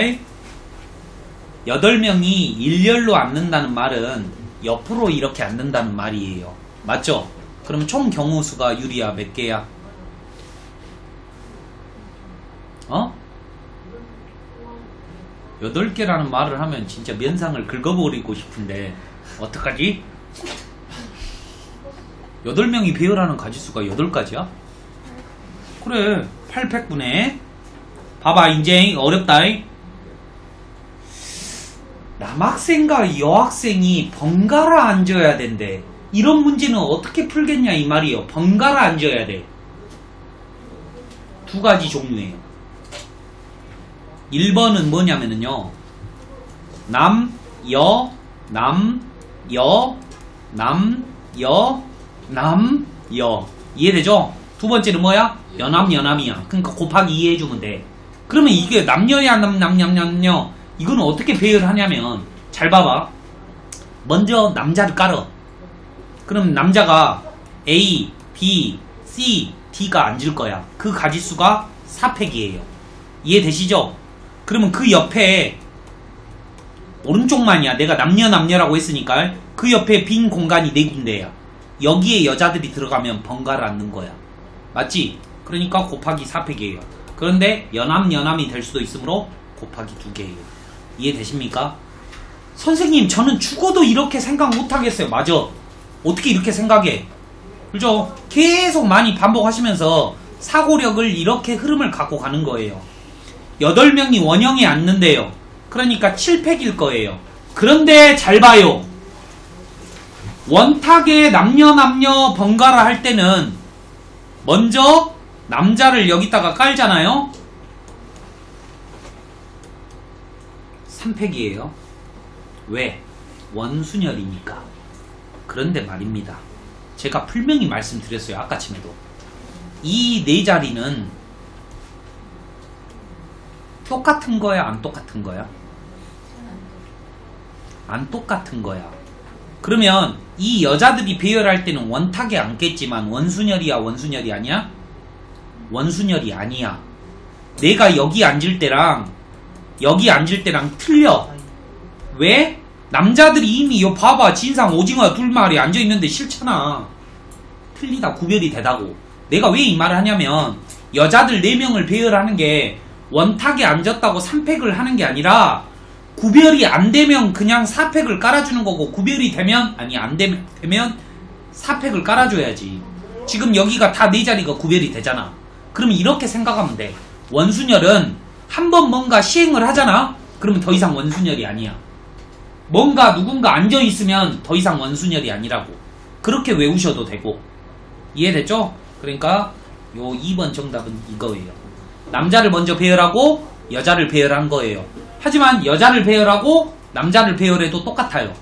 8명이 일렬로 앉는다는 말은 옆으로 이렇게 앉는다는 말이에요. 맞죠? 그럼 총 경우 수가 유리야 몇 개야? 8개라는 말을 하면 진짜 면상을 긁어버리고 싶은데 어떡하지? 8명이 배열하는 가지수가 8가지야? 그래 800분의 봐봐 이제 어렵다. 남학생과 여학생이 번갈아 앉아야 된대. 이런 문제는 어떻게 풀겠냐 이 말이에요. 번갈아 앉아야 돼. 2가지 종류예요. 1번은 뭐냐면은요. 남, 여, 남, 여, 남, 여, 남, 여. 이해되죠? 두 번째는 뭐야? 여남, 여남이야. 그러니까 곱하기 2 해주면 돼. 그러면 이게 남녀야, 남녀. 이거는 어떻게 배열하냐면, 잘 봐봐. 먼저 남자를 깔어. 그럼 남자가 A, B, C, D가 앉을 거야. 그 가지수가 4팩이에요. 이해되시죠? 그러면 그 옆에 오른쪽만이야. 내가 남녀라고 했으니까 그 옆에 빈 공간이 4군데야. 여기에 여자들이 들어가면 번갈아 앉는 거야. 맞지? 그러니까 곱하기 4팩이에요. 그런데 여남이 될 수도 있으므로 곱하기 2개예요. 이해되십니까? 선생님, 저는 죽어도 이렇게 생각 못하겠어요. 맞아. 어떻게 이렇게 생각해? 그죠? 계속 많이 반복하시면서 사고력을 이렇게 흐름을 갖고 가는 거예요. 8명이 원형에 앉는데요. 그러니까 7팩일 거예요. 그런데 잘 봐요. 원탁에 남녀 번갈아 할 때는 먼저 남자를 여기다가 깔잖아요. 3팩이에요. 왜? 원순열이니까. 그런데 말입니다. 제가 분명히 말씀드렸어요. 아까 침에도. 이 4자리는 똑같은 거야? 안 똑같은 거야? 안 똑같은 거야. 그러면 이 여자들이 배열할 때는 원탁에 앉겠지만 원순열이 아니야? 원순열이 아니야. 내가 여기 앉을 때랑 여기 앉을 때랑 틀려. 왜? 남자들이 이미 요 봐봐. 진상 오징어 2마리 앉아있는데 싫잖아. 틀리다. 구별이 되다고. 내가 왜 이 말을 하냐면 여자들 4명을 배열하는 게 원탁에 앉았다고 3팩을 하는 게 아니라 구별이 안 되면 그냥 4팩을 깔아주는 거고, 구별이 되면 안 되면 4팩을 깔아줘야지. 지금 여기가 다 4자리가 구별이 되잖아. 그러면 이렇게 생각하면 돼. 원순열은 한번 뭔가 시행을 하잖아. 그러면 더 이상 원순열이 아니야. 뭔가 누군가 앉아있으면 더 이상 원순열이 아니라고. 그렇게 외우셔도 되고. 이해됐죠? 그러니까 요 2번 정답은 이거예요. 남자를 먼저 배열하고 여자를 배열한 거예요. 하지만 여자를 배열하고 남자를 배열해도 똑같아요.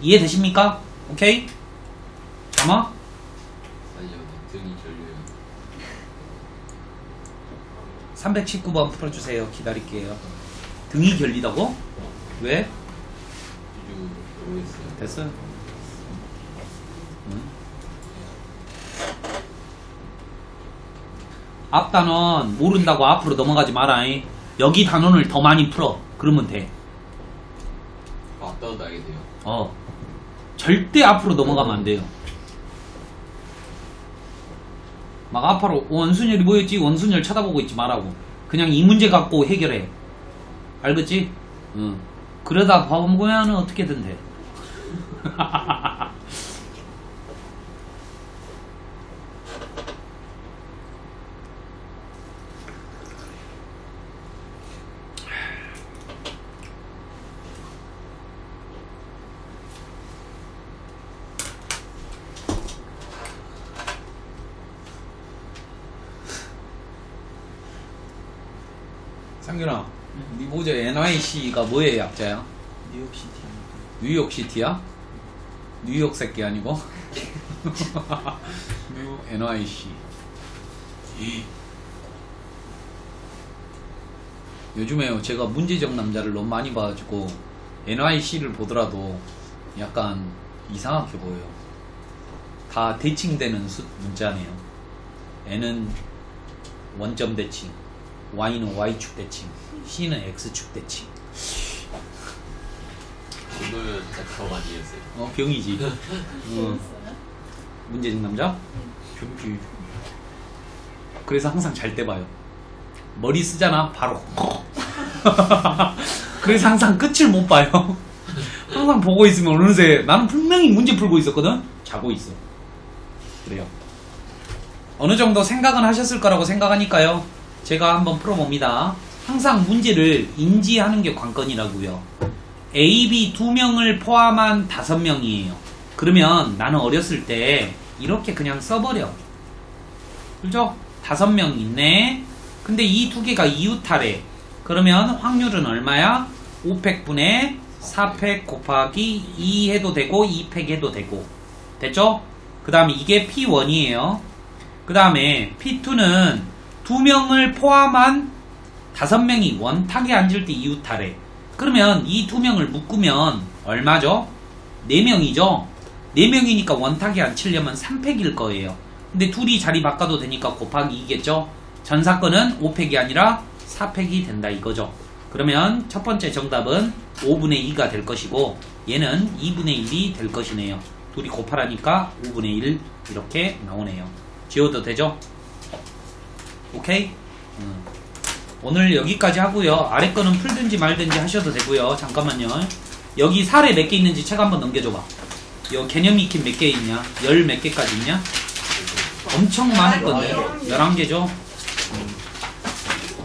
이해되십니까? 오케이? 잠깐만. 아니요, 등이 결려요. 319번 풀어주세요. 기다릴게요. 등이 결리다고? 왜? 모르겠어요. 됐어? 응? 앞 단원 모른다고 앞으로 넘어가지 마라잉. 여기 단원을 더 많이 풀어. 그러면 돼. 앞단도 알게 돼요. 절대 앞으로 넘어가면 안 돼요. 막 앞으로 원순열이 뭐였지? 원순열 쳐다보고 있지 말라고. 그냥 이 문제 갖고 해결해. 알겠지? 응. 그러다 보면 어떻게든 돼. 상균아, 니 모자 NYC가 뭐의 약자야? 뉴욕시티. 뉴욕시티야? 뉴욕 새끼 아니고? 뉴 NYC. 요즘에 제가 문제적 남자를 너무 많이 봐가지고 NYC를 보더라도 약간 이상하게 보여요. 다 대칭되는 문자네요. N은 원점 대칭, Y는 Y축 대칭, C는 X축 대칭. 오늘 진짜 병 아니겠어요? 병이지. 문제적 남자? 병지. 그래서 항상 잘 때 봐요. 머리 쓰잖아, 바로. 그래서 항상 끝을 못 봐요. 항상 보고 있으면 어느새 나는 분명히 문제 풀고 있었거든? 자고 있어. 그래요. 어느 정도 생각은 하셨을 거라고 생각하니까요. 제가 한번 풀어봅니다. 항상 문제를 인지하는 게 관건이라고요. A, B 2명을 포함한 5명이에요. 그러면 나는 어렸을 때 이렇게 그냥 써버려. 그죠? 5명 있네. 근데 이 2개가 이웃하래. 그러면 확률은 얼마야? 5팩분의 4팩 곱하기 2 해도 되고 2팩 해도 되고 됐죠? 그 다음에 이게 P1이에요. 그 다음에 P2는 2명을 포함한 5명이 원탁에 앉을 때 이웃하래. 그러면 이 2명을 묶으면 얼마죠? 4명이죠? 4명이니까 원탁에 앉히려면 3팩일 거예요. 근데 둘이 자리 바꿔도 되니까 곱하기 2겠죠? 전 사건은 5팩이 아니라 4팩이 된다 이거죠. 그러면 첫 번째 정답은 5분의 2가 될 것이고 얘는 2분의 1이 될 것이네요. 둘이 곱하라니까 5분의 1 이렇게 나오네요. 지워도 되죠? 오케이? 오늘 여기까지 하고요. 아래 거는 풀든지 말든지 하셔도 되고요. 잠깐만요. 여기 사례 몇 개 있는지 책 한번 넘겨줘봐. 요 개념 익힌 몇 개 있냐? 10 몇 개까지 있냐? 엄청 많을 건데 11개죠?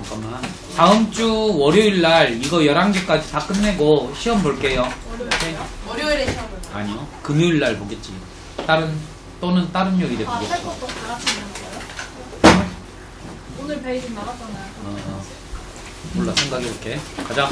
잠깐만. 다음 주 월요일날 이거 11개까지 다 끝내고 시험 볼게요. 오케이? 월요일에 시험을. 아니요. 금요일날 보겠지. 또는 다른 요일에 아, 할 보겠지. 것도 마라톤 나왔어요? 오늘 베이징 나갔잖아요. 몰라, 생각해볼게. 가자. 어.